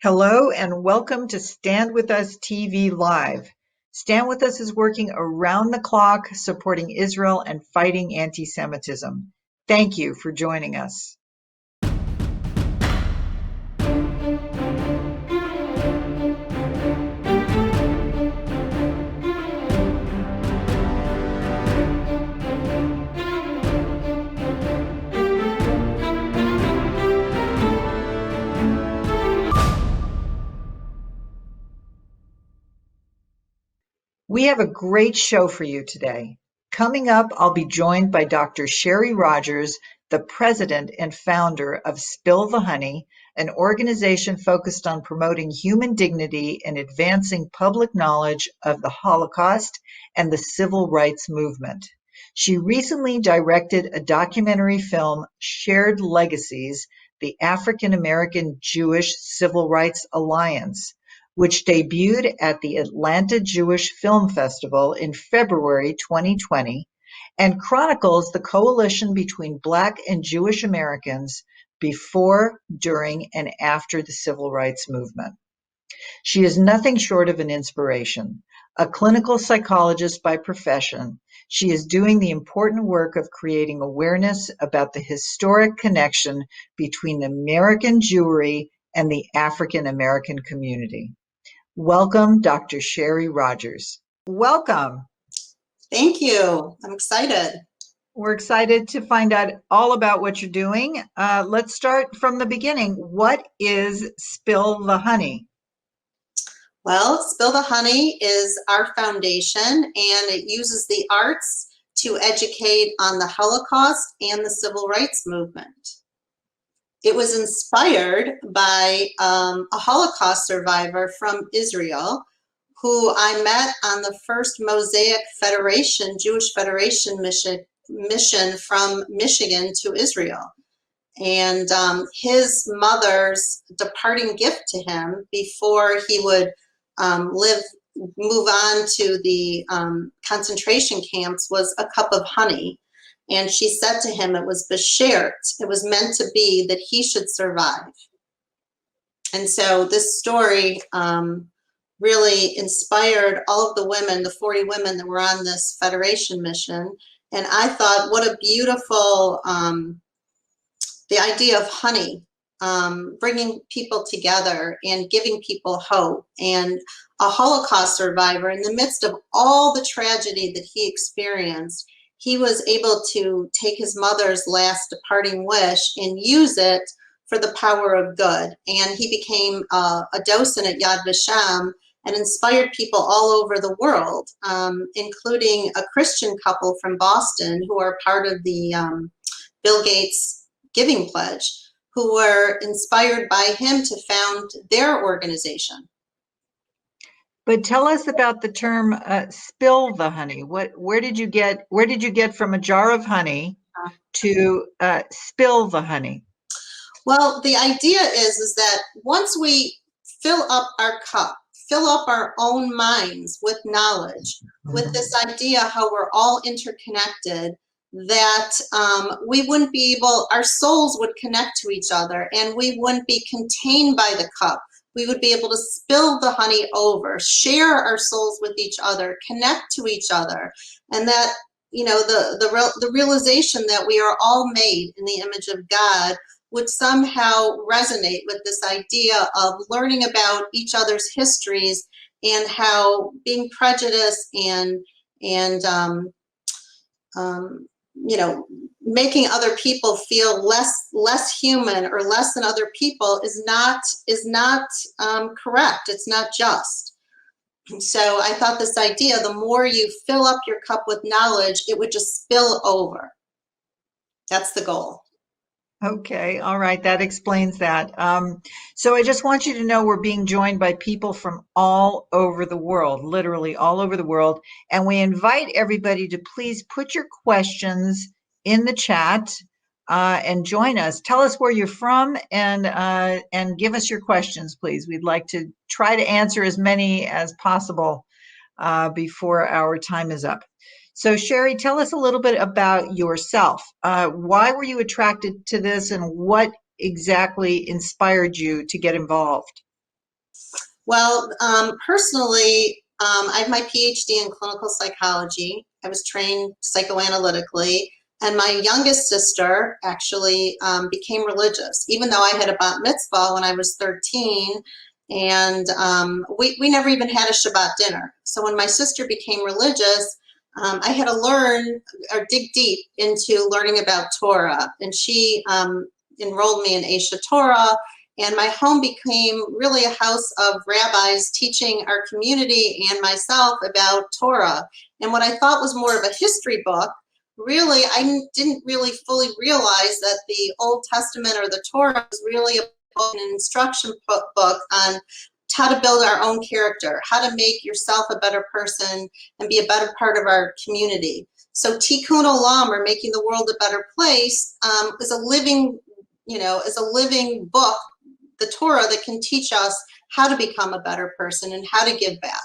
Hello and welcome to Stand With Us TV Live. Stand With Us is working around the clock supporting Israel and fighting anti-Semitism. Thank you for joining us. We have a great show for you today. Coming up, I'll be joined by Dr. Shari Rogers, the president and founder of Spill the Honey, an organization focused on promoting human dignity and advancing public knowledge of the Holocaust and the civil rights movement. She recently directed a documentary film, Shared Legacies, the African American Jewish Civil Rights Alliance, which debuted at the Atlanta Jewish Film Festival in February 2020 and chronicles the coalition between Black and Jewish Americans before, during, and after the Civil Rights Movement. She is nothing short of an inspiration. A clinical psychologist by profession, she is doing the important work of creating awareness about the historic connection between American Jewry and the African American community. Welcome, Dr. Shari Rogers. Welcome. Thank you. I'm excited. We're excited to find out all about what you're doing. Let's start from the beginning. What is Spill the Honey? Well, Spill the Honey is our foundation, and it uses the arts to educate on the Holocaust and the Civil Rights Movement. It was inspired by a Holocaust survivor from Israel who I met on the first Mosaic Federation, Jewish Federation mission from Michigan to Israel. And his mother's departing gift to him before he would move on to the concentration camps was a cup of honey. And she said to him, it was beshert, it was meant to be that he should survive. And so this story really inspired all of the women, the 40 women that were on this Federation mission. And I thought, what a beautiful, the idea of honey, bringing people together and giving people hope. And a Holocaust survivor, in the midst of all the tragedy that he experienced, he was able to take his mother's last departing wish and use it for the power of good. And he became a docent at Yad Vashem and inspired people all over the world, including a Christian couple from Boston who are part of the Bill Gates Giving Pledge, who were inspired by him to found their organization. But tell us about the term "spill the honey." Where did you get from a jar of honey to spill the honey? Well, the idea is that once we fill up our cup, fill up our own minds with knowledge, with this idea how we're all interconnected, that we wouldn't be able, our souls would connect to each other and we wouldn't be contained by the cup. We would be able to spill the honey over, share our souls with each other, connect to each other. And that, you know, the realization that we are all made in the image of God would somehow resonate with this idea of learning about each other's histories and how being prejudiced and you know, making other people feel less human or less than other people is not correct. It's not just. So I thought this idea, the more you fill up your cup with knowledge, it would just spill over. That's the goal. Okay, all right, that explains that. So I just want you to know we're being joined by people from all over the world, literally all over the world, and we invite everybody to please put your questions in the chat and join us. Tell us where you're from and give us your questions, please. We'd like to try to answer as many as possible before our time is up. So Shari, tell us a little bit about yourself. Why were you attracted to this and what exactly inspired you to get involved? Well, personally, I have my PhD in clinical psychology. I was trained psychoanalytically, and my youngest sister actually became religious, even though I had a bat mitzvah when I was 13, and we never even had a Shabbat dinner. So when my sister became religious, I had to learn or dig deep into learning about Torah, and she enrolled me in Aisha Torah. And my home became really a house of rabbis teaching our community and myself about Torah. And what I thought was more of a history book, really, I didn't really fully realize that the Old Testament or the Torah was really a book, an instruction book on how to build our own character, how to make yourself a better person and be a better part of our community. So Tikkun Olam, or making the world a better place, is a living, is a living book, the Torah, that can teach us how to become a better person and how to give back.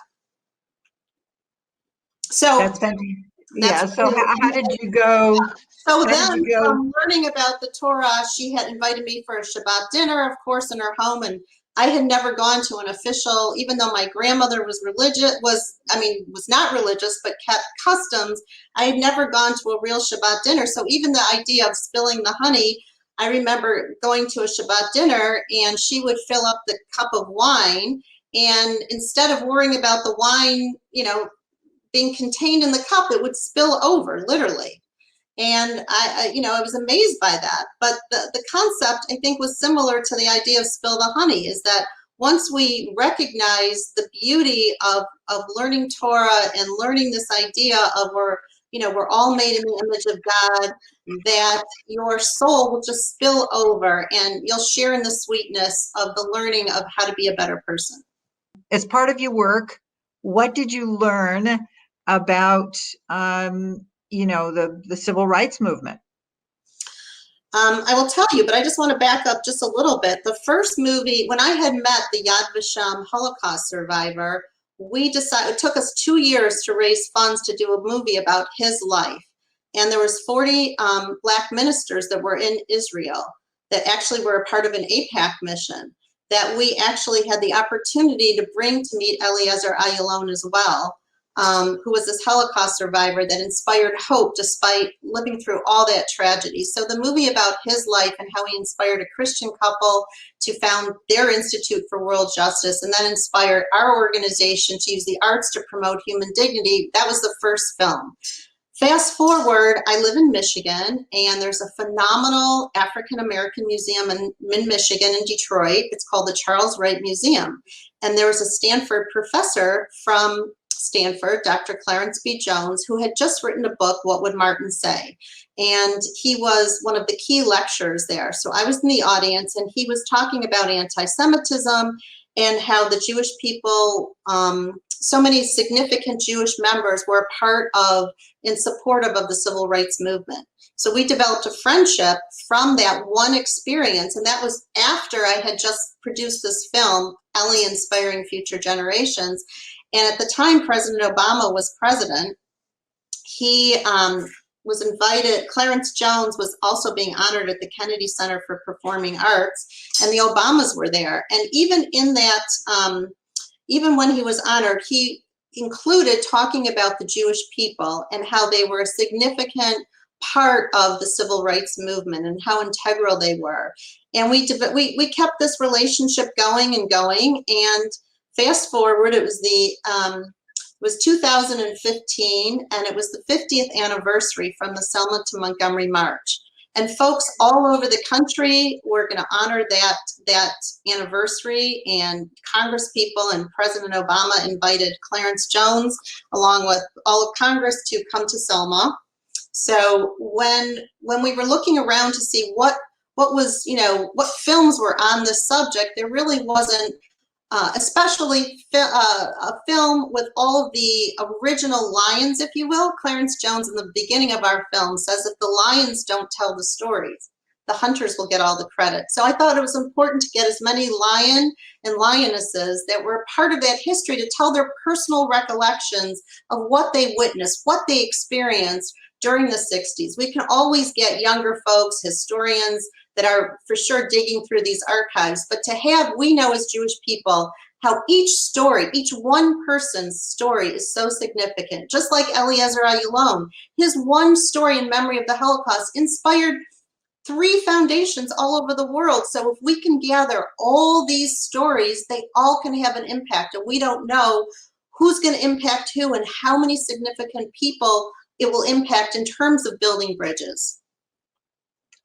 So that's fantastic. Yeah. So how did you go? So then, from learning about the Torah, she had invited me for a Shabbat dinner, of course, in her home, and I had never gone to an official, even though my grandmother was not religious, but kept customs. I had never gone to a real Shabbat dinner. So even the idea of spilling the honey, I remember going to a Shabbat dinner, and she would fill up the cup of wine, and instead of worrying about the wine, being contained in the cup, it would spill over, literally. And I was amazed by that. But the concept, I think, was similar to the idea of spill the honey, is that once we recognize the beauty of learning Torah and learning this idea of we're all made in the image of God, that your soul will just spill over and you'll share in the sweetness of the learning of how to be a better person. As part of your work, what did you learn about the civil rights movement? I will tell you, but I just want to back up just a little bit. The first movie, when I had met the Yad Vashem Holocaust survivor, it took us 2 years to raise funds to do a movie about his life. And there was 40 Black ministers that were in Israel that actually were a part of an AIPAC mission that we actually had the opportunity to bring to meet Eliezer Ayalon as well. Who was this Holocaust survivor that inspired hope despite living through all that tragedy. So the movie about his life and how he inspired a Christian couple to found their Institute for World Justice, and then inspired our organization to use the arts to promote human dignity, that was the first film. Fast forward, I live in Michigan, and there's a phenomenal African-American museum in Michigan, in Detroit. It's called the Charles Wright Museum. And there was a Stanford professor from Stanford, Dr. Clarence B. Jones, who had just written a book, What Would Martin Say? And he was one of the key lecturers there. So I was in the audience, and he was talking about anti-Semitism and how the Jewish people, so many significant Jewish members were a part of and supportive of the civil rights movement. So we developed a friendship from that one experience, and that was after I had just produced this film, Ellie Inspiring Future Generations. And at the time President Obama was president, he was invited. Clarence Jones was also being honored at the Kennedy Center for Performing Arts, and the Obamas were there. And even in that, even when he was honored, he included talking about the Jewish people and how they were a significant part of the civil rights movement and how integral they were. And we kept this relationship going and going. And fast forward, it was 2015, and it was the 50th anniversary from the Selma to Montgomery March. And folks all over the country were going to honor that anniversary, and Congress people and President Obama invited Clarence Jones, along with all of Congress, to come to Selma. So when we were looking around to see what was, what films were on this subject, there really wasn't, especially a film with all of the original lions, if you will. Clarence Jones in the beginning of our film says, if the lions don't tell the stories, the hunters will get all the credit. So I thought it was important to get as many lion and lionesses that were part of that history to tell their personal recollections of what they witnessed, what they experienced during the 60s. We can always get younger folks, historians, that are for sure digging through these archives, but to have, we know as Jewish people, how each story, each one person's story is so significant. Just like Eliezer Ayalon, his one story in memory of the Holocaust inspired 3 foundations all over the world. So if we can gather all these stories, they all can have an impact. And we don't know who's going to impact who and how many significant people it will impact in terms of building bridges.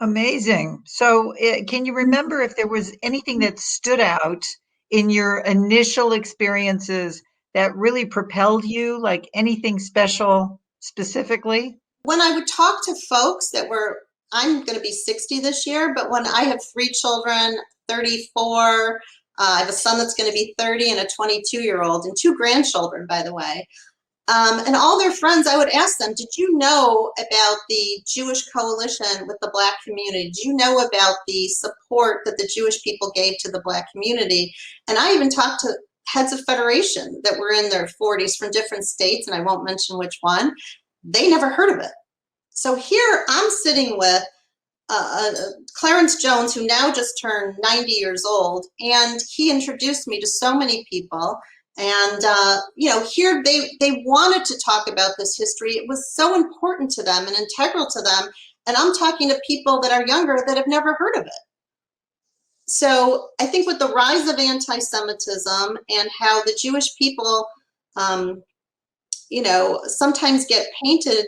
Amazing. So, can you remember if there was anything that stood out in your initial experiences that really propelled you, like anything special specifically? When I would talk to folks that were, I'm going to be 60 this year, but when I have 3 children, 34, I have a son that's going to be 30 and a 22-year-old and 2 grandchildren, by the way. And all their friends, I would ask them, did you know about the Jewish coalition with the Black community? Did you know about the support that the Jewish people gave to the Black community? And I even talked to heads of federation that were in their 40s from different states, and I won't mention which one. They never heard of it. So here I'm sitting with Clarence Jones, who now just turned 90 years old, and he introduced me to so many people. And, you know, here they wanted to talk about this history. It was so important to them and integral to them. And I'm talking to people that are younger that have never heard of it. So I think with the rise of anti-Semitism and how the Jewish people, you know, sometimes get painted,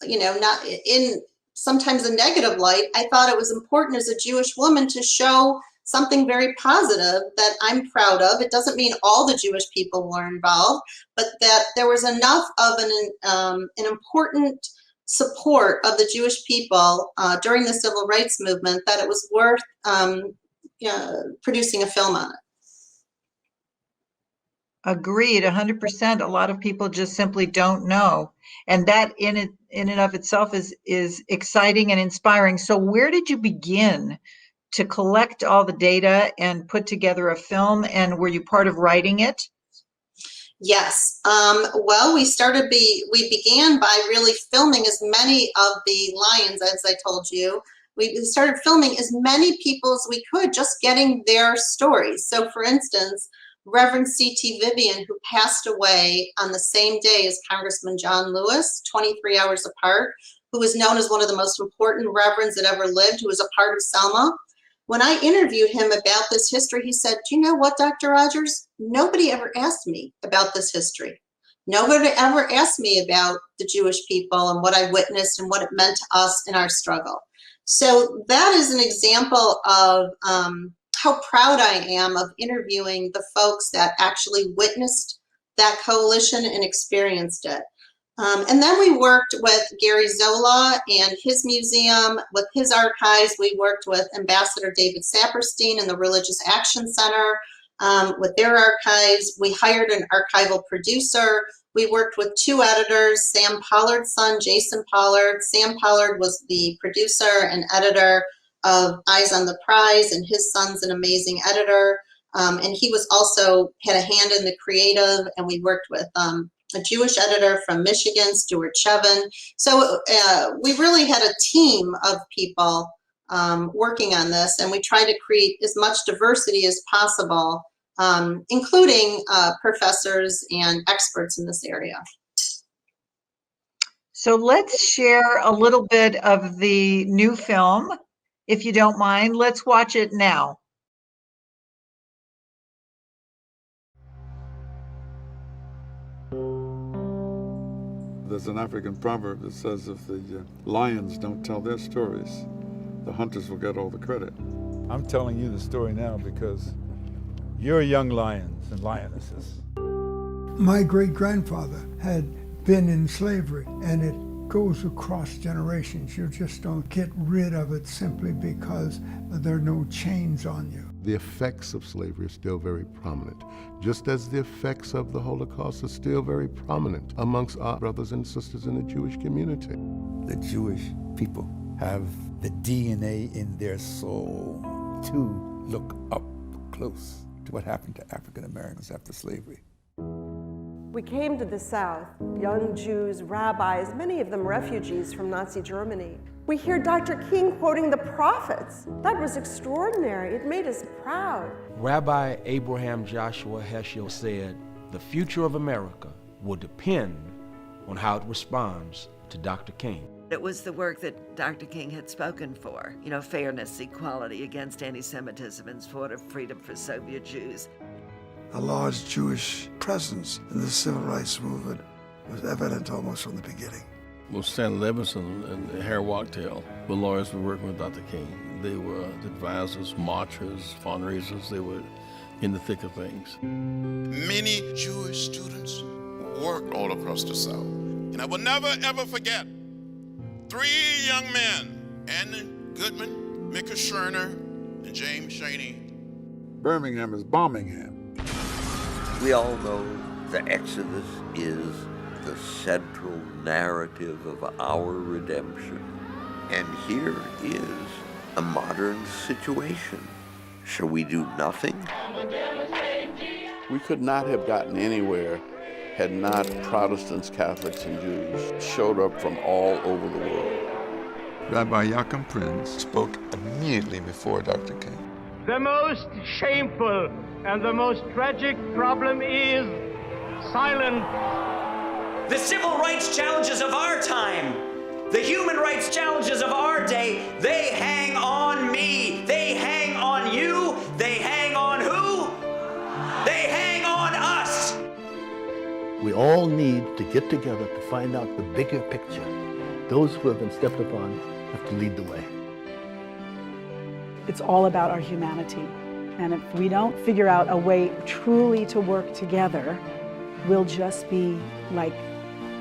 you know, not in sometimes a negative light, I thought it was important as a Jewish woman to show something very positive that I'm proud of. It doesn't mean all the Jewish people were involved, but that there was enough of an important support of the Jewish people during the civil rights movement that it was worth producing a film on it. Agreed, 100%. A lot of people just simply don't know. And that in and of itself is exciting and inspiring. So where did you begin to collect all the data and put together a film? And were you part of writing it? Yes. Well, we began by really filming as many of the lions, as I told you. We started filming as many people as we could, just getting their stories. So for instance, Reverend C.T. Vivian, who passed away on the same day as Congressman John Lewis, 23 hours apart, who was known as one of the most important reverends that ever lived, who was a part of Selma. When I interviewed him about this history, he said, do you know what, Dr. Rogers? Nobody ever asked me about this history. Nobody ever asked me about the Jewish people and what I witnessed and what it meant to us in our struggle. So that is an example of how proud I am of interviewing the folks that actually witnessed that coalition and experienced it. And then we worked with Gary Zola and his museum, with his archives. We worked with Ambassador David Saperstein and the Religious Action Center with their archives. We hired an archival producer. We worked with 2 editors, Sam Pollard's son, Jason Pollard. Sam Pollard was the producer and editor of Eyes on the Prize, and his son's an amazing editor. And he was also had a hand in the creative, and we worked with a Jewish editor from Michigan, Stuart Chevin. So we really had a team of people working on this, and we tried to create as much diversity as possible, including professors and experts in this area. So let's share a little bit of the new film, if you don't mind. Let's watch it now. There's an African proverb that says if the lions don't tell their stories, the hunters will get all the credit. I'm telling you the story now because you're young lions and lionesses. My great-grandfather had been in slavery, and it goes across generations. You just don't get rid of it simply because there are no chains on you. The effects of slavery are still very prominent, just as the effects of the Holocaust are still very prominent amongst our brothers and sisters in the Jewish community. The Jewish people have the DNA in their soul to look up close to what happened to African Americans after slavery. We came to the South, young Jews, rabbis, many of them refugees from Nazi Germany. We hear Dr. King quoting the prophets. That was extraordinary. It made us proud. Rabbi Abraham Joshua Heschel said, "The future of America will depend on how it responds to Dr. King." It was the work that Dr. King had spoken for, fairness, equality, against anti-Semitism, and sort of freedom for Soviet Jews. A large Jewish presence in the civil rights movement was evident almost from the beginning. Well, Stan Levinson and Harry Wachtel were lawyers who were working with Dr. King. They were advisors, marchers, fundraisers. They were in the thick of things. Many Jewish students worked all across the South. And I will never, ever forget 3 young men, Andy Goodman, Micah Scherner, and James Shaney. Birmingham is Birmingham. We all know the Exodus is the central narrative of our redemption. And here is a modern situation. Shall we do nothing? We could not have gotten anywhere had not Protestants, Catholics, and Jews showed up from all over the world. Rabbi Joachim Prinz spoke immediately before Dr. King. The most shameful and the most tragic problem is silence. The civil rights challenges of our time, the human rights challenges of our day, they hang on me. They hang on you. They hang on who? They hang on us. We all need to get together to find out the bigger picture. Those who have been stepped upon have to lead the way. It's all about our humanity. And if we don't figure out a way truly to work together, we'll just be like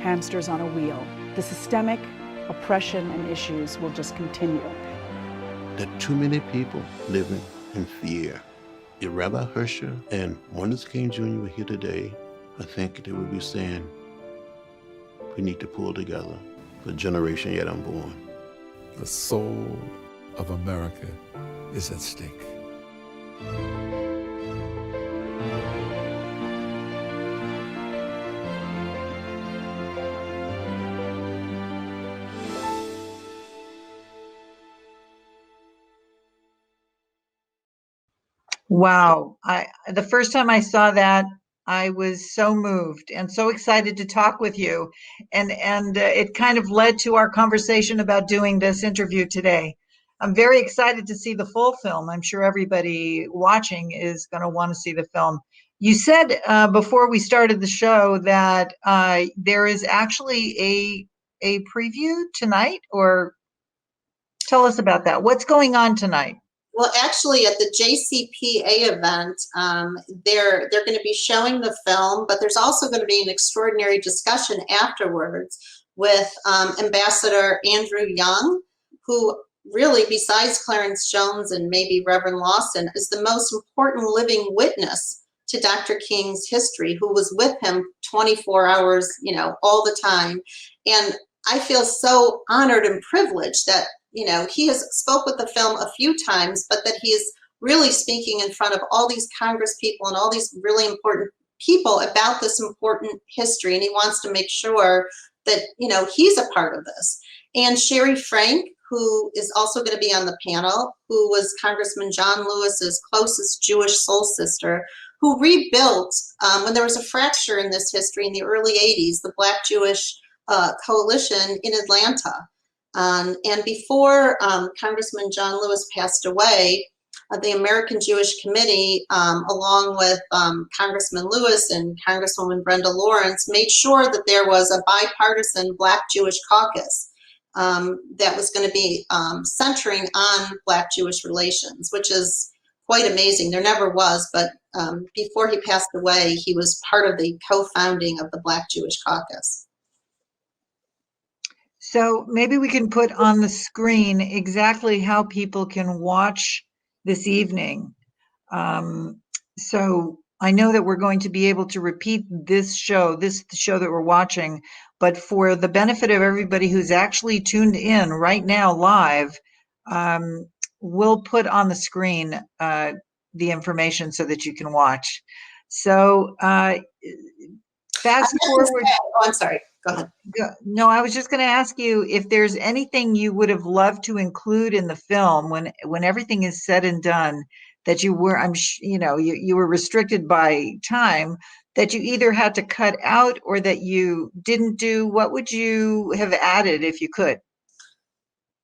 hamsters on a wheel. The systemic oppression and issues will just continue. There are too many people living in fear. If Rabbi Herscher and Martin Luther King Jr. were here today, I think they would be saying, we need to pull together for a generation yet unborn. The soul of America is at stake. Wow. The first time I saw that, I was so moved and so excited to talk with you. And it kind of led to our conversation about doing this interview today. I'm very excited to see the full film. I'm sure everybody watching is going to want to see the film. You said before we started the show that there is actually a preview tonight, or tell us about that. What's going on tonight? Well, actually, at the JCPA event, they're going to be showing the film, but there's also going to be an extraordinary discussion afterwards with Ambassador Andrew Young, who really, besides Clarence Jones and maybe Reverend Lawson, is the most important living witness to Dr. King's history, who was with him 24 hours, all the time. And I feel so honored and privileged that he has spoke with the film a few times, but that he is really speaking in front of all these Congress people and all these really important people about this important history. And he wants to make sure that, he's a part of this. And Sherry Frank, who is also going to be on the panel, who was Congressman John Lewis's closest Jewish soul sister, who rebuilt, when there was a fracture in this history in the early 80s, the Black Jewish Coalition in Atlanta. And before Congressman John Lewis passed away, the American Jewish Committee, along with Congressman Lewis and Congresswoman Brenda Lawrence, made sure that there was a bipartisan Black Jewish caucus that was going to be centering on Black Jewish relations, which is quite amazing. There never was, but before he passed away, he was part of the co-founding of the Black Jewish caucus. So maybe we can put on the screen exactly how people can watch this evening. So I know that we're going to be able to repeat this show that we're watching, but for the benefit of everybody who's actually tuned in right now live, we'll put on the screen the information so that you can watch. So fast forward. I'm sorry. Go ahead. No, I was just going to ask you if there's anything you would have loved to include in the film when everything is said and done that you were, you were restricted by time, that you either had to cut out or that you didn't do. What would you have added if you could?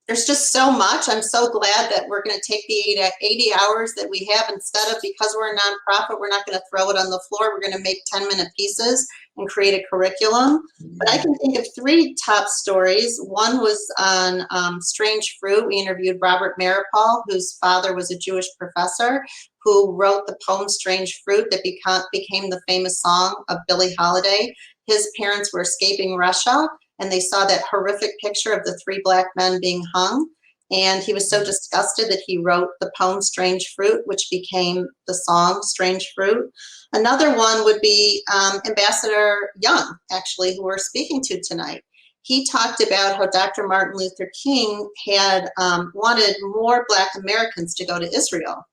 There's just so much. I'm so glad that we're going to take the 80 hours that we have, instead of, because we're a nonprofit, we're not going to throw it on the floor. We're going to make 10-minute pieces and create a curriculum. But I can think of 3 top stories. One was on strange fruit. We interviewed Robert Maripal, whose father was a Jewish professor, who wrote the poem Strange Fruit that became the famous song of Billie Holiday. His parents were escaping Russia, and they saw that horrific picture of the 3 black men being hung. And he was so disgusted that he wrote the poem Strange Fruit, which became the song Strange Fruit. Another one would be Ambassador Young, actually, who we're speaking to tonight. He talked about how Dr. Martin Luther King had wanted more Black Americans to go to Israel.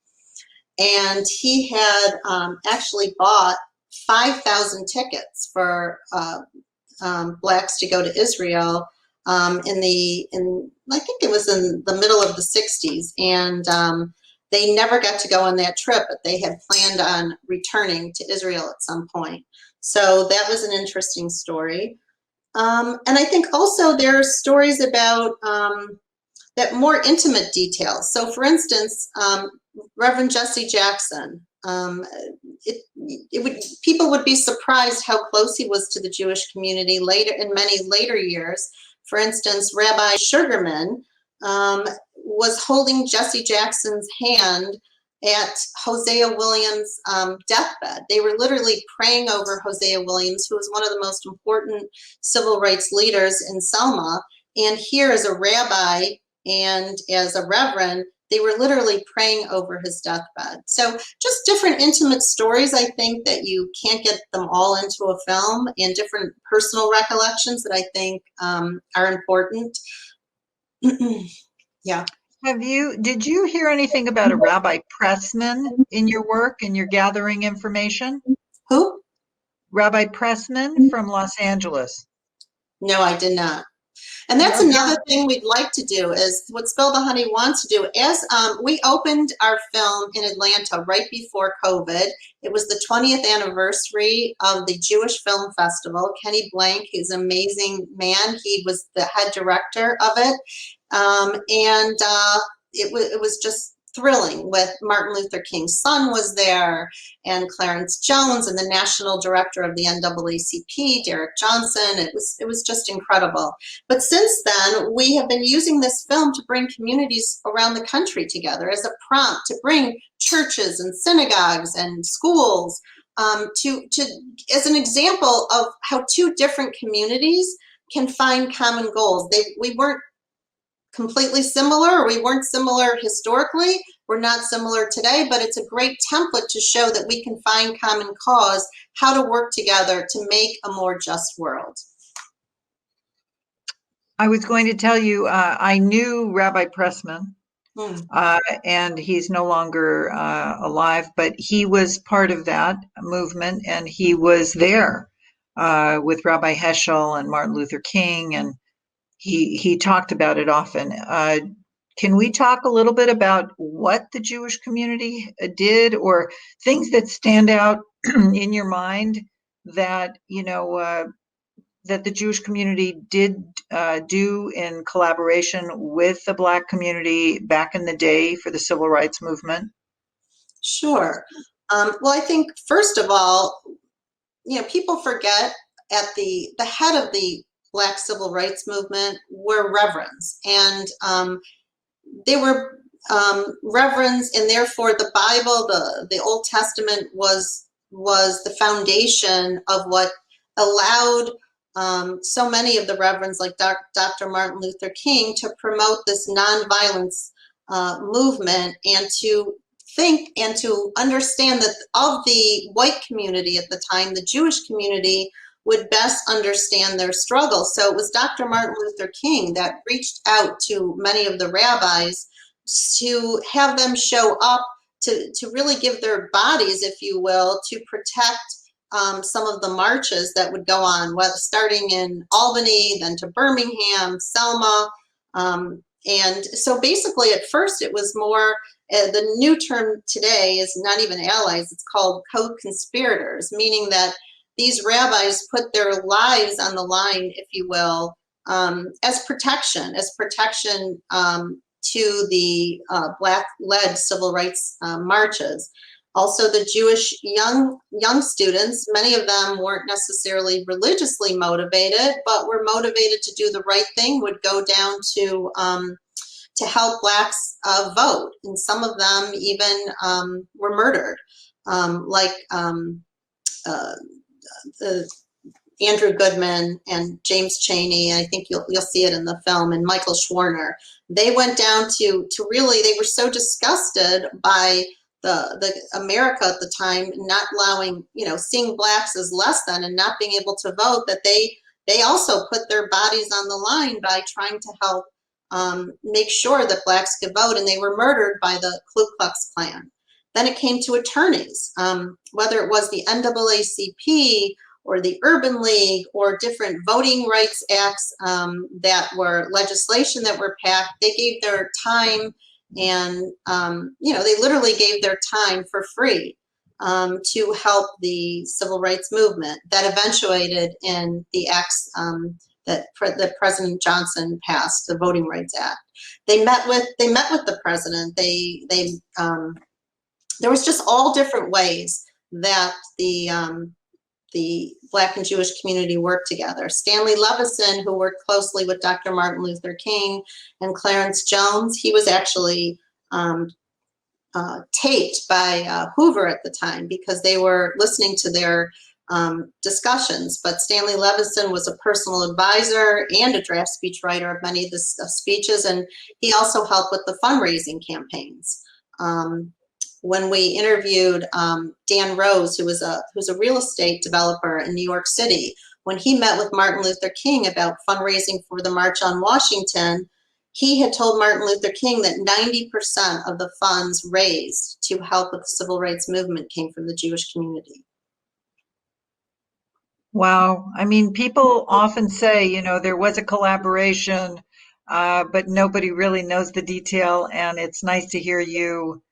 And he had actually bought 5,000 tickets for Blacks to go to Israel I think it was in the middle of the 60s, and they never got to go on that trip, but they had planned on returning to Israel at some point. So that was an interesting story. And I think also there are stories about that more intimate details. So for instance, Reverend Jesse Jackson, people would be surprised how close he was to the Jewish community later, in many later years. For instance, Rabbi Sugarman was holding Jesse Jackson's hand at Hosea Williams' deathbed. They were literally praying over Hosea Williams, who was one of the most important civil rights leaders in Selma. And here as a rabbi and as a reverend, they were literally praying over his deathbed. So just different intimate stories, I think, that you can't get them all into a film, and different personal recollections that I think are important. Yeah. Did you hear anything about a Rabbi Pressman in your work and your gathering information? Who? Rabbi Pressman from Los Angeles. No, I did not. And that's another thing we'd like to do, is what Spill the Honey wants to do. As we opened our film in Atlanta right before COVID, it was the 20th anniversary of the Jewish Film Festival. Kenny Blank, he's an amazing man. He was the head director of it. It was just thrilling. With Martin Luther King's son was there, and Clarence Jones, and the national director of the NAACP, Derek Johnson. It was just incredible. But since then, we have been using this film to bring communities around the country together as a prompt to bring churches and synagogues and schools as an example of how 2 different communities can find common goals. We weren't completely similar, or we weren't similar historically. We're not similar today, but it's a great template to show that we can find common cause, how to work together to make a more just world. I was going to tell you, I knew Rabbi Pressman, and he's no longer alive, but he was part of that movement, and he was there with Rabbi Heschel and Martin Luther King, and he talked about it often. Can we talk a little bit about what the Jewish community did, or things that stand out in your mind that, that the Jewish community did do in collaboration with the Black community back in the day for the civil rights movement? Sure. Well, I think, first of all, people forget at the head of the Black civil rights movement were reverends, and they were reverends, and therefore the Bible, the Old Testament was the foundation of what allowed so many of the reverends like Dr. Martin Luther King to promote this nonviolence movement, and to think and to understand that of the white community at the time, the Jewish community would best understand their struggle. So it was Dr. Martin Luther King that reached out to many of the rabbis to have them show up, to really give their bodies, if you will, to protect some of the marches that would go on, starting in Albany, then to Birmingham, Selma. And so basically at first it was more, the new term today is not even allies, it's called co-conspirators, meaning that these rabbis put their lives on the line, if you will, as protection to the Black-led civil rights marches. Also, the Jewish young students, many of them weren't necessarily religiously motivated, but were motivated to do the right thing, would go down to help Blacks vote. And some of them even were murdered, like Andrew Goodman and James Chaney. I think you'll see it in the film, and Michael Schwerner. They went down to really, they were so disgusted by the America at the time not allowing, seeing Blacks as less than and not being able to vote, that they also put their bodies on the line by trying to help make sure that Blacks could vote, and they were murdered by the Ku Klux Klan. Then it came to attorneys, whether it was the NAACP or the Urban League or different voting rights acts that were legislation that were passed. They gave their time and, they literally gave their time for free to help the civil rights movement that eventuated in the acts that President Johnson passed, the Voting Rights Act. They met with the president. There was just all different ways that the Black and Jewish community worked together. Stanley Levison, who worked closely with Dr. Martin Luther King, and Clarence Jones, he was actually taped by Hoover at the time because they were listening to their discussions. But Stanley Levison was a personal advisor and a draft speech writer of many of the speeches, and he also helped with the fundraising campaigns. When we interviewed Dan Rose, who's a real estate developer in New York City, when he met with Martin Luther King about fundraising for the March on Washington, he had told Martin Luther King that 90% of the funds raised to help with the civil rights movement came from the Jewish community. Wow. I mean, people often say, there was a collaboration, but nobody really knows the detail. And it's nice to hear you,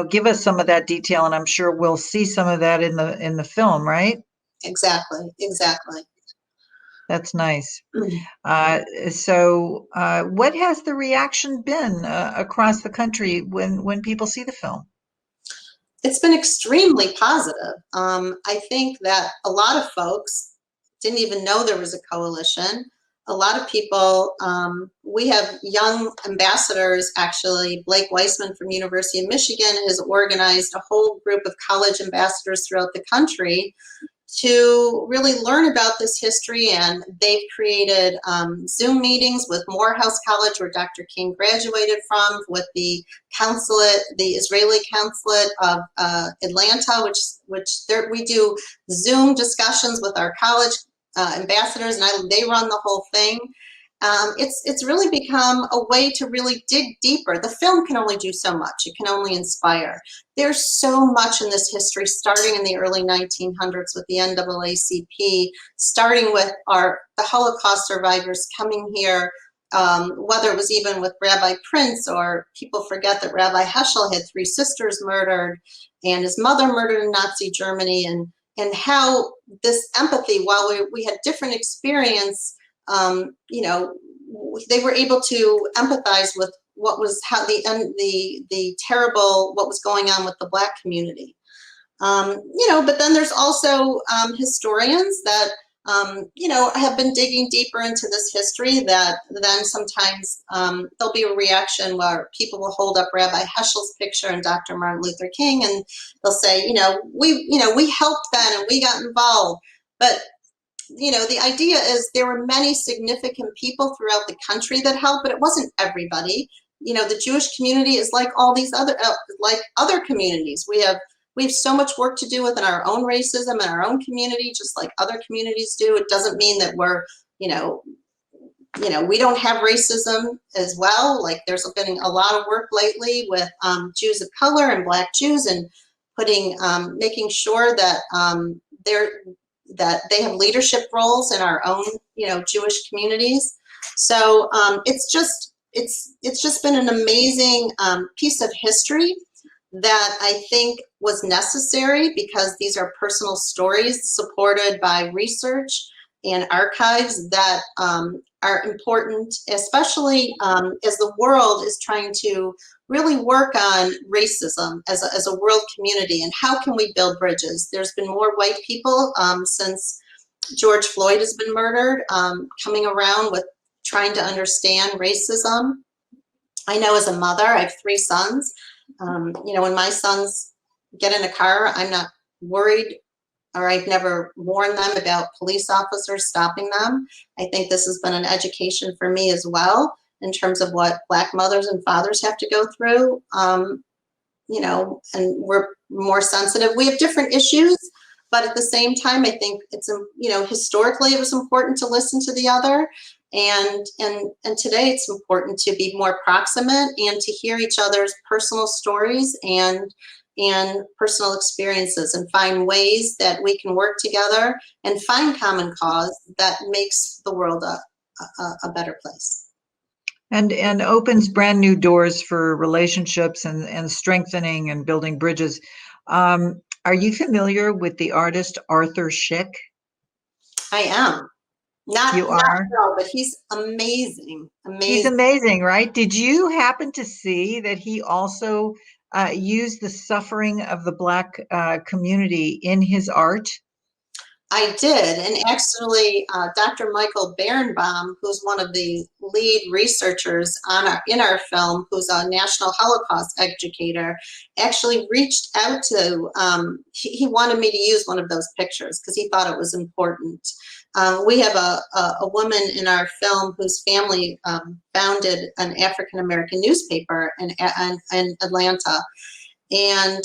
give us some of that detail. And I'm sure we'll see some of that in the film, right? Exactly. That's nice. So what has the reaction been across the country when people see the film? It's been extremely positive. I think that a lot of folks didn't even know there was a coalition. A lot of people, we have young ambassadors, actually. Blake Weissman from University of Michigan has organized a whole group of college ambassadors throughout the country to really learn about this history, and they've created Zoom meetings with Morehouse College, where Dr. King graduated from, with the consulate, the Israeli consulate of Atlanta, which we do Zoom discussions with our college ambassadors, and they run the whole thing. It's really become a way to really dig deeper. The film can only do so much. It can only inspire. There's so much in this history, starting in the early 1900s with the NAACP, starting with the Holocaust survivors coming here, whether it was even with Rabbi Prince, or people forget that Rabbi Heschel had 3 sisters murdered and his mother murdered in Nazi Germany, and how this empathy, while we had different experience, they were able to empathize with what was the terrible, what was going on with the Black community. But then there's also historians that, have been digging deeper into this history, that then sometimes there'll be a reaction where people will hold up Rabbi Heschel's picture and Dr. Martin Luther King, and they'll say, we helped then and we got involved. But the idea is there were many significant people throughout the country that helped, but it wasn't everybody. The Jewish community is like all these other communities. We have so much work to do within our own racism and our own community, just like other communities do. It doesn't mean that we're, we don't have racism as well. Like, there's been a lot of work lately with Jews of color and Black Jews, and making sure that that they have leadership roles in our own, Jewish communities. So it's just been an amazing piece of history that I think was necessary, because these are personal stories supported by research and archives that are important, especially as the world is trying to really work on racism as a world community, and how can we build bridges. There's been more white people since George Floyd has been murdered coming around with trying to understand racism. I know as a mother, I have 3 sons. When my sons get in a car, I'm not worried, or I've never warned them about police officers stopping them. I think this has been an education for me as well, in terms of what Black mothers and fathers have to go through, and we're more sensitive. We have different issues, but at the same time, I think it's, historically it was important to listen to the other. And today it's important to be more proximate and to hear each other's personal stories and personal experiences, and find ways that we can work together and find common cause that makes the world a better place. And opens brand new doors for relationships and strengthening and building bridges. Are you familiar with the artist Arthur Szyk? I am. Not well, but he's amazing. He's amazing, right? Did you happen to see that he also used the suffering of the Black community in his art? I did, and actually Dr. Michael Berenbaum, who's one of the lead researchers in our film, who's a national Holocaust educator, actually reached out to, he wanted me to use one of those pictures because he thought it was important. We have a woman in our film whose family founded an African-American newspaper in Atlanta, and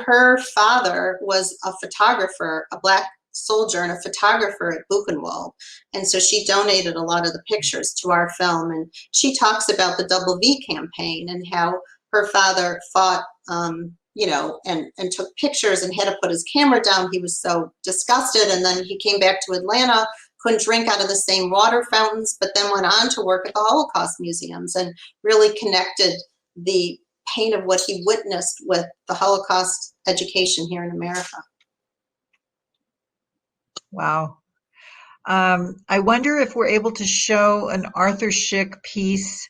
her father was a photographer, a Black soldier and a photographer at Buchenwald, and so she donated a lot of the pictures to our film. And she talks about the Double V campaign and how her father fought, and took pictures and had to put his camera down. He was so disgusted, and then he came back to Atlanta, couldn't drink out of the same water fountains, but then went on to work at the Holocaust museums and really connected the pain of what he witnessed with the Holocaust education here in America. Wow. I wonder if we're able to show an Arthur Szyk piece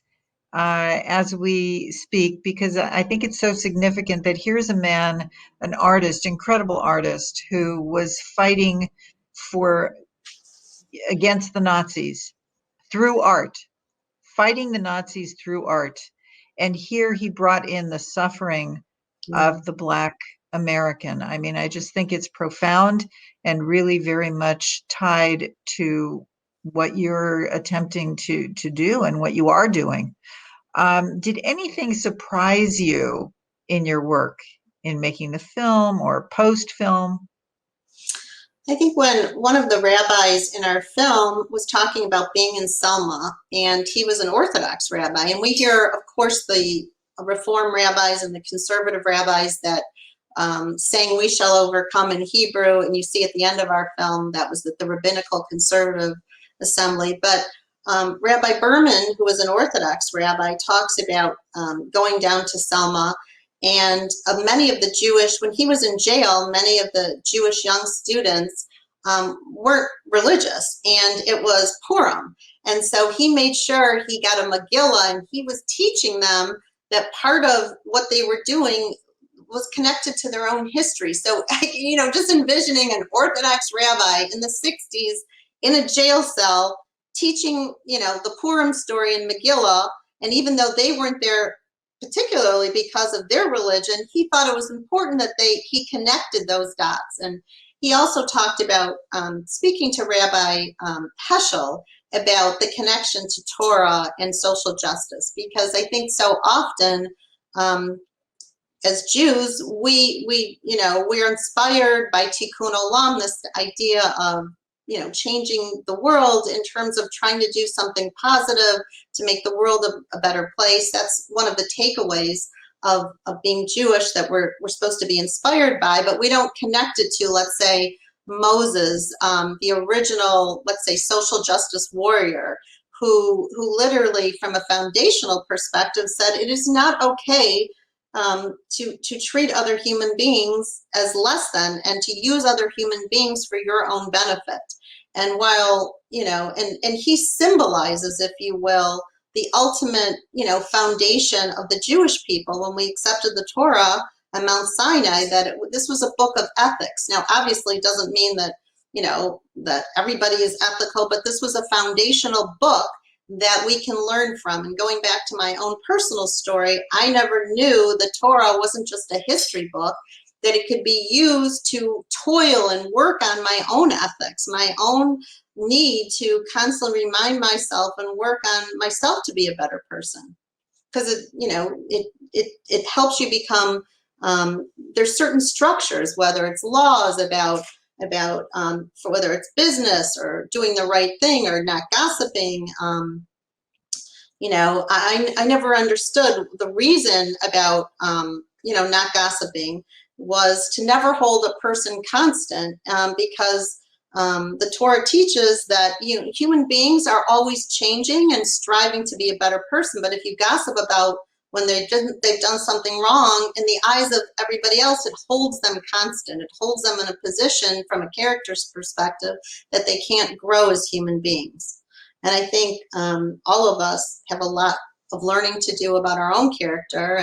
as we speak, because I think it's so significant that here's a man, an artist, incredible artist, who was fighting against the Nazis through art, fighting the Nazis through art. And here he brought in the suffering of the Black American. I mean, I just think it's profound and really very much tied to what you're attempting to do and what you are doing. Did anything surprise you in your work in making the film or post-film? I think when one of the rabbis in our film was talking about being in Selma, and he was an Orthodox rabbi, and we hear, of course, the Reform rabbis and the conservative rabbis that saying "we shall overcome" in Hebrew, and you see at the end of our film that was the Rabbinical Conservative Assembly. But Rabbi Berman, who was an Orthodox rabbi, talks about going down to Selma, and many of the Jewish, when he was in jail, many of the Jewish young students weren't religious, and it was Purim. And so he made sure he got a Megillah, and he was teaching them that part of what they were doing was connected to their own history. So, just envisioning an Orthodox rabbi in the 60s in a jail cell teaching, the Purim story in Megillah, and even though they weren't there particularly because of their religion, he thought it was important that he connected those dots. And he also talked about speaking to Rabbi Heschel about the connection to Torah and social justice, because I think so often as Jews, we're inspired by Tikkun Olam, this idea of changing the world in terms of trying to do something positive to make the world a better place. That's one of the takeaways of being Jewish that we're supposed to be inspired by, but we don't connect it to, let's say, Moses, the original, let's say, social justice warrior, who literally, from a foundational perspective, said it is not okay to treat other human beings as less than, and to use other human beings for your own benefit. And while, and he symbolizes, if you will, the ultimate, foundation of the Jewish people when we accepted the Torah on Mount Sinai, that this was a book of ethics. Now, obviously, it doesn't mean that, that everybody is ethical, but this was a foundational book that we can learn from. And going back to my own personal story, I never knew the Torah wasn't just a history book, that it could be used to toil and work on my own ethics, my own need to constantly remind myself and work on myself to be a better person. Because it helps you become, there's certain structures, whether it's laws about for whether it's business or doing the right thing or not gossiping. I never understood the reason about not gossiping was to never hold a person constant, because the Torah teaches that human beings are always changing and striving to be a better person. But if you gossip about when they've done something wrong, in the eyes of everybody else, it holds them constant. It holds them in a position from a character's perspective that they can't grow as human beings. And I think all of us have a lot of learning to do about our own character,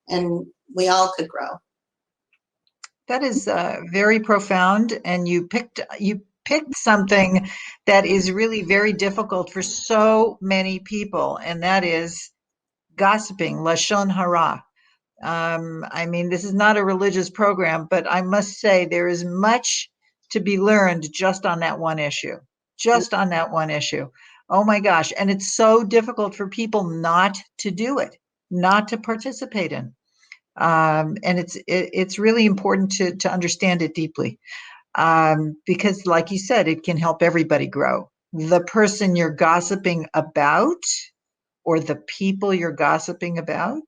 and we all could grow. That is very profound, and you picked something that is really very difficult for so many people, and that is gossiping, lashon hara. I mean, this is not a religious program, but I must say there is much to be learned just on that one issue. Just on that one issue. Oh my gosh. And it's so difficult for people not to do it, not to participate in. And it's really important to understand it deeply. Because like you said, it can help everybody grow. The person you're gossiping about, or the people you're gossiping about,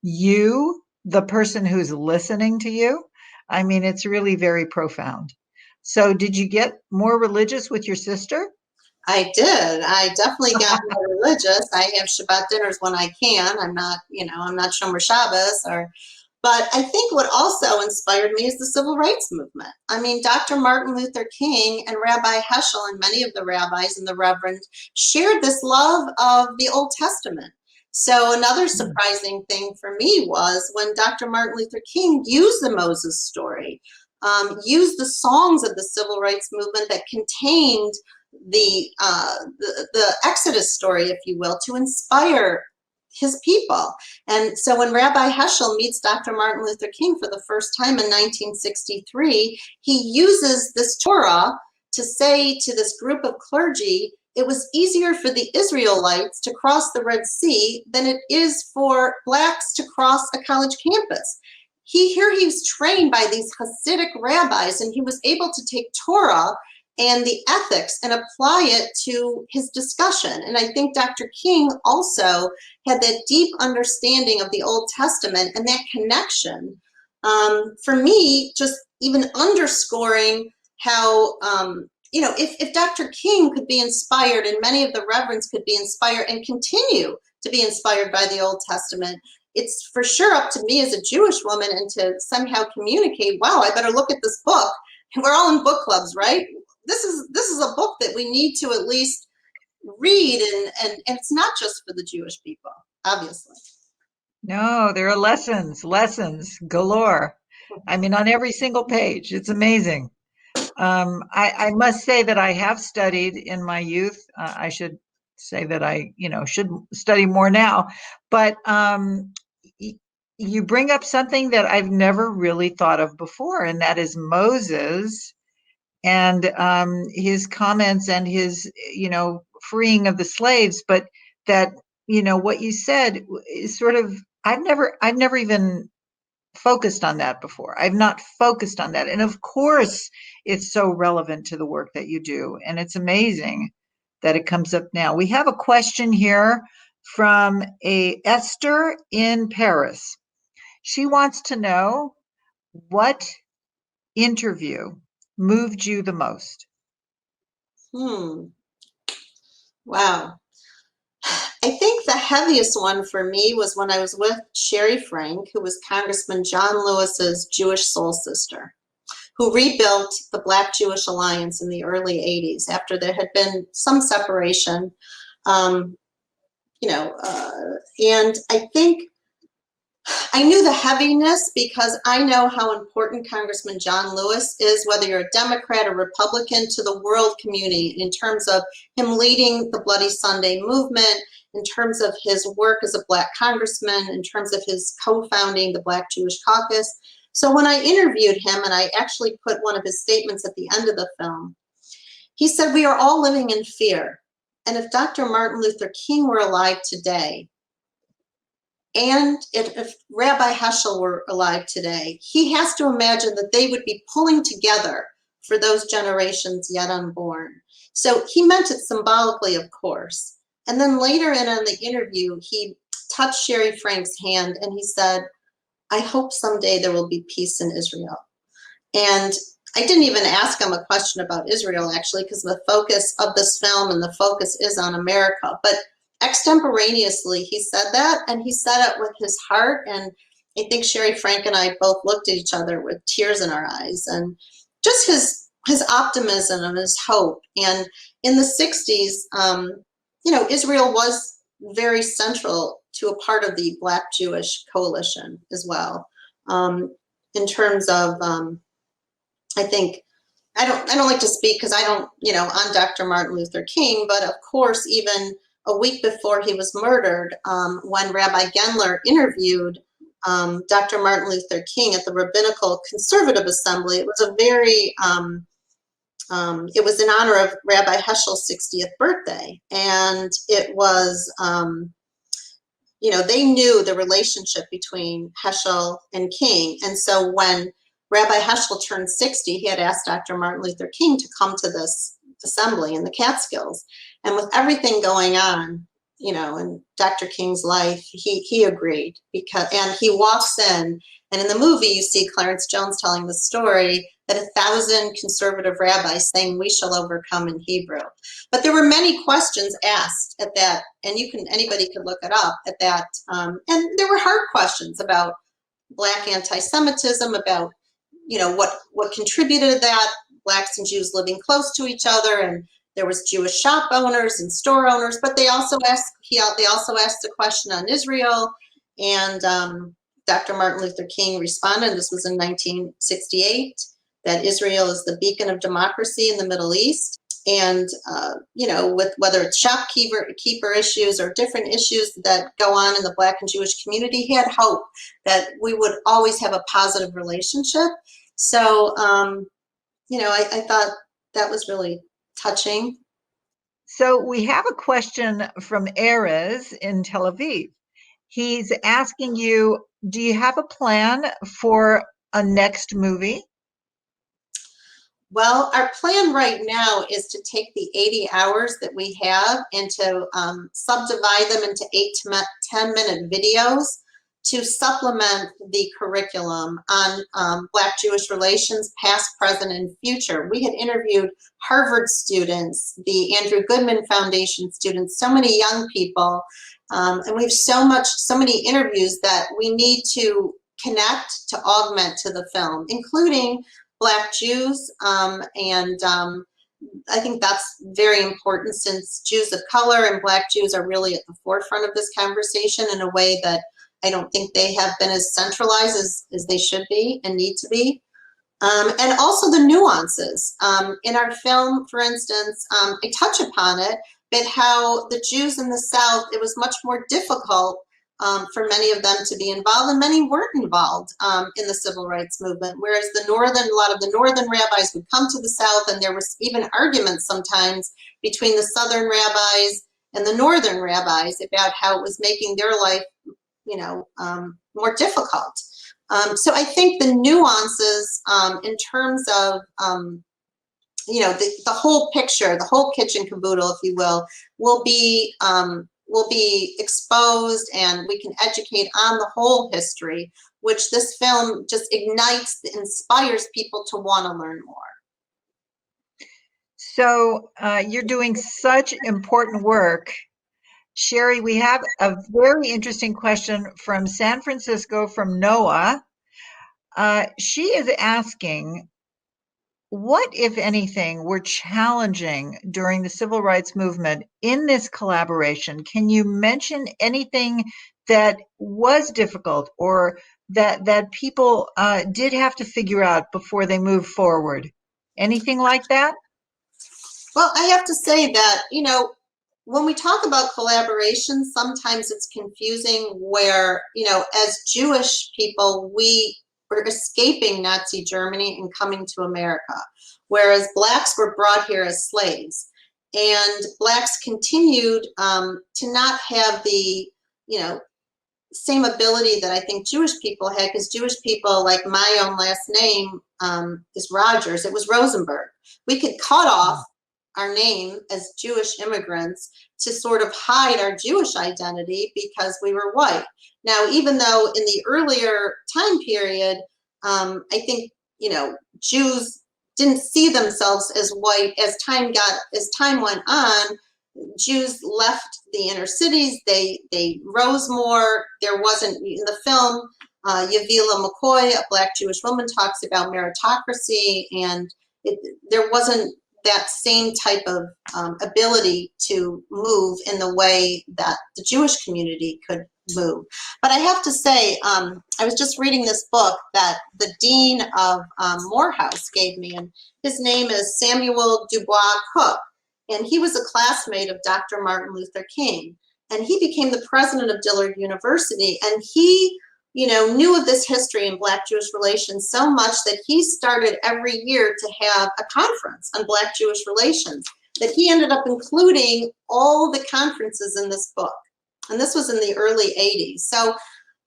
you, the person who's listening to you. I mean, it's really very profound. So did you get more religious with your sister? I did. I definitely got more religious. I have Shabbat dinners when I can. I'm not Shomer Shabbos but I think what also inspired me is the civil rights movement. I mean, Dr. Martin Luther King and Rabbi Heschel and many of the rabbis and the reverends shared this love of the Old Testament. So another surprising thing for me was when Dr. Martin Luther King used the Moses story, used the songs of the civil rights movement that contained the Exodus story, if you will, to inspire his people. And so when Rabbi Heschel meets Dr. Martin Luther King for the first time in 1963, he uses this Torah to say to this group of clergy, it was easier for the Israelites to cross the Red Sea than it is for blacks to cross a college campus. He was trained by these Hasidic rabbis, and he was able to take Torah and the ethics and apply it to his discussion. And I think Dr. King also had that deep understanding of the Old Testament and that connection. For me, just even underscoring how, if Dr. King could be inspired, and many of the reverends could be inspired and continue to be inspired by the Old Testament, it's for sure up to me as a Jewish woman and to somehow communicate, wow, I better look at this book. And we're all in book clubs, right? This is a book that we need to at least read, and it's not just for the Jewish people, obviously. No, there are lessons galore. I mean, on every single page. It's amazing. I must say that I have studied in my youth. I should say that I, should study more now. But you bring up something that I've never really thought of before, and that is Moses and his comments and his, freeing of the slaves. But that, what you said is sort of, I've never even focused on that before. I've not focused on that. And of course, it's so relevant to the work that you do. And it's amazing that it comes up now. We have a question here from a Esther in Paris. She wants to know what interview moved you the most? Wow. I think the heaviest one for me was when I was with Sherry Frank, who was Congressman John Lewis's Jewish soul sister, who rebuilt the Black-Jewish alliance in the early 80s after there had been some separation. And I think I knew the heaviness because I know how important Congressman John Lewis is, whether you're a Democrat or Republican, to the world community in terms of him leading the Bloody Sunday movement, in terms of his work as a Black congressman, in terms of his co-founding the Black Jewish Caucus. So when I interviewed him, and I actually put one of his statements at the end of the film, he said, "We are all living in fear. And if Dr. Martin Luther King were alive today, and if Rabbi Heschel were alive today, he has to imagine that they would be pulling together for those generations yet unborn." So he meant it symbolically, of course. And then later in on the interview, he touched Sherry Frank's hand and he said, "I hope someday there will be peace in Israel." And I didn't even ask him a question about Israel, actually, because the focus of this film and the focus is on America. But extemporaneously, he said that, and he said it with his heart. And I think Sherry Frank and I both looked at each other with tears in our eyes, and just his optimism and his hope. And in the 60s, Israel was very central to a part of the Black Jewish coalition as well. In terms of, I think, I don't like to speak because I don't, on Dr. Martin Luther King, but of course, even a week before he was murdered, when Rabbi Gendler interviewed Dr. Martin Luther King at the Rabbinical Conservative Assembly, it was a very, it was in honor of Rabbi Heschel's 60th birthday. And it was, they knew the relationship between Heschel and King. And so when Rabbi Heschel turned 60, he had asked Dr. Martin Luther King to come to this assembly in the Catskills. And with everything going on, in Dr. King's life, he agreed, and he walks in, and in the movie you see Clarence Jones telling the story that 1,000 conservative rabbis saying, "We shall overcome" in Hebrew. But there were many questions asked at that, and anybody could look it up at that, and there were hard questions about Black anti-Semitism, about what contributed to that, Blacks and Jews living close to each other, and there was Jewish shop owners and store owners, but they also asked the question on Israel, and Dr. Martin Luther King responded, this was in 1968, that Israel is the beacon of democracy in the Middle East. And, with whether it's shopkeeper issues or different issues that go on in the Black and Jewish community, he had hope that we would always have a positive relationship. So, I thought that was really touching. So we have a question from Erez in Tel Aviv. He's asking you, do you have a plan for a next movie? Well, our plan right now is to take the 80 hours that we have and to subdivide them into 8 to 10-minute videos to supplement the curriculum on Black Jewish relations, past, present, and future. We had interviewed Harvard students, the Andrew Goodman Foundation students, so many young people, and we have so many interviews that we need to connect to augment to the film, including Black Jews, and I think that's very important, since Jews of color and Black Jews are really at the forefront of this conversation in a way that I don't think they have been as centralized as they should be and need to be. And also the nuances. In our film, for instance, I touch upon it, but how the Jews in the South, it was much more difficult for many of them to be involved, and many weren't involved in the civil rights movement, whereas a lot of the northern rabbis would come to the South, and there was even arguments sometimes between the southern rabbis and the northern rabbis about how it was making their life more difficult. So I think the nuances in terms of the whole picture, the whole kitchen caboodle, if you will be exposed, and we can educate on the whole history, which this film just inspires people to want to learn more. So you're doing such important work. Shari, we have a very interesting question from San Francisco from Noah. She is asking, what, if anything, were challenging during the civil rights movement in this collaboration? Can you mention anything that was difficult or that people did have to figure out before they move forward? Anything like that? Well, I have to say that, you know, when we talk about collaboration, sometimes it's confusing where, you know, as Jewish people, we were escaping Nazi Germany and coming to America, whereas Blacks were brought here as slaves. And Blacks continued to not have the, you know, same ability that I think Jewish people had, because Jewish people, like my own last name is Rogers, it was Rosenberg. We could cut off our name as Jewish immigrants to sort of hide our Jewish identity because we were white. Now, even though in the earlier time period, I think, you know, Jews didn't see themselves as white. As time went on, Jews left the inner cities. They rose more. There wasn't, in the film, Yavila McCoy, a Black Jewish woman, talks about meritocracy, and there wasn't that same type of ability to move in the way that the Jewish community could move. But I have to say, I was just reading this book that the dean of Morehouse gave me, and his name is Samuel Dubois Cook, and he was a classmate of Dr. Martin Luther King, and he became the president of Dillard University, and he, you know, knew of this history in Black-Jewish relations so much that he started every year to have a conference on Black-Jewish relations, that he ended up including all the conferences in this book. And this was in the early 80s. So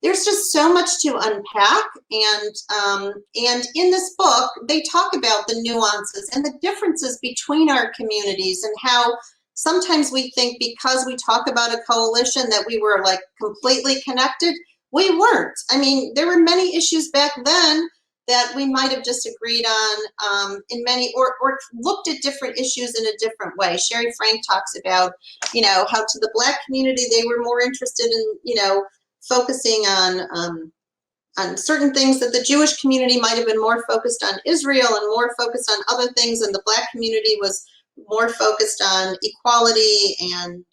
there's just so much to unpack. And in this book, they talk about the nuances and the differences between our communities, and how sometimes we think because we talk about a coalition that we were like completely connected. We weren't. I mean, there were many issues back then that we might have just agreed on in many, or looked at different issues in a different way. Sherry Frank talks about, you know, how to the Black community, they were more interested in, you know, focusing on certain things, that the Jewish community might have been more focused on Israel and more focused on other things, and the Black community was more focused on equality and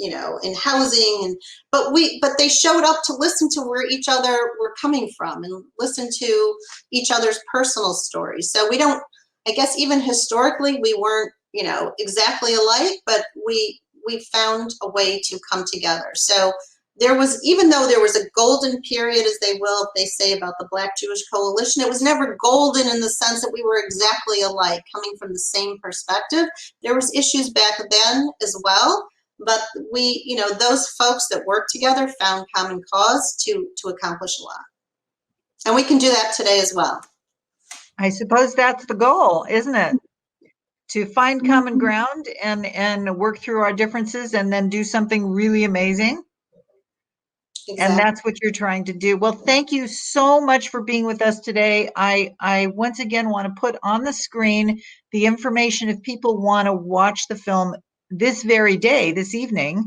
you know, in housing, and but they showed up to listen to where each other were coming from and listen to each other's personal stories. So we don't, I guess even historically we weren't, you know, exactly alike, but we found a way to come together. So there was, even though there was a golden period, as they say about the Black Jewish coalition, it was never golden in the sense that we were exactly alike, coming from the same perspective. There was issues back then as well. But we, you know, those folks that worked together found common cause to accomplish a lot. And we can do that today as well. I suppose that's the goal, isn't it? To find common ground and work through our differences and then do something really amazing. Exactly. And that's what you're trying to do. Well, thank you so much for being with us today. I once again want to put on the screen the information if people want to watch the film this very day, this evening.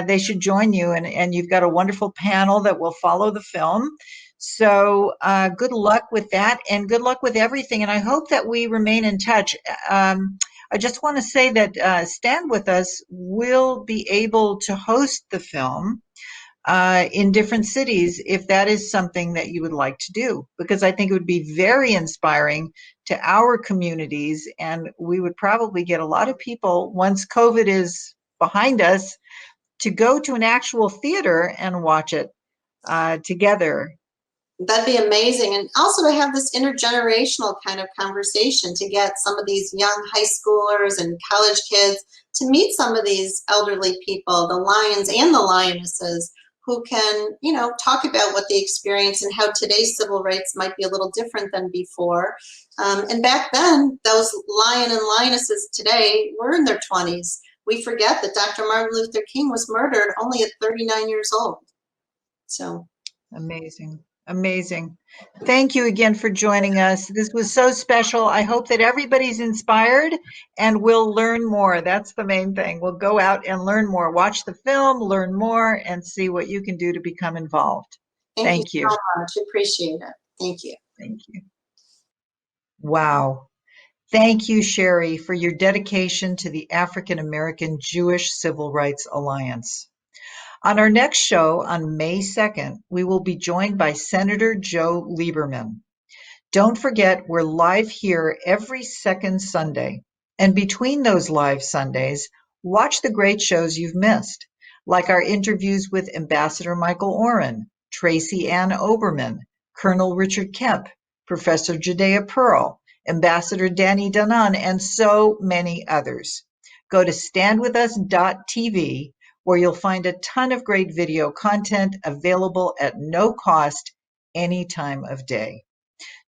They should join you, and you've got a wonderful panel that will follow the film. So good luck with that, and good luck with everything. And I hope that we remain in touch. I just want to say that Stand With Us will be able to host the film in different cities if that is something that you would like to do, because I think it would be very inspiring to our communities, and we would probably get a lot of people, once COVID is behind us, to go to an actual theater and watch it together. That'd be amazing. And also to have this intergenerational kind of conversation, to get some of these young high schoolers and college kids to meet some of these elderly people, the lions and the lionesses, who can, you know, talk about what they experience and how today's civil rights might be a little different than before. And back then, those lion and lionesses today were in their 20s. We forget that Dr. Martin Luther King was murdered only at 39 years old. So amazing. Amazing. Thank you again for joining us. This was so special. I hope that everybody's inspired and will learn more. That's the main thing. We'll go out and learn more. Watch the film, learn more, and see what you can do to become involved. Thank you so much. Appreciate it. Thank you. Thank you. Wow. Thank you, Shari, for your dedication to the African American Jewish Civil Rights Alliance. On our next show on May 2nd, we will be joined by Senator Joe Lieberman. Don't forget, we're live here every second Sunday. And between those live Sundays, watch the great shows you've missed, like our interviews with Ambassador Michael Oren, Tracy Ann Oberman, Colonel Richard Kemp, Professor Judea Pearl, Ambassador Danny Danan, and so many others. Go to StandWithUs.tv, where you'll find a ton of great video content available at no cost any time of day.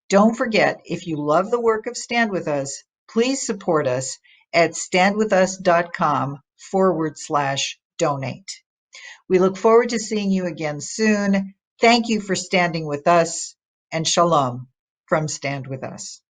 Don't forget, if you love the work of Stand With Us, please support us at standwithus.com/donate. We look forward to seeing you again soon. Thank you for standing with us, and shalom from Stand With Us.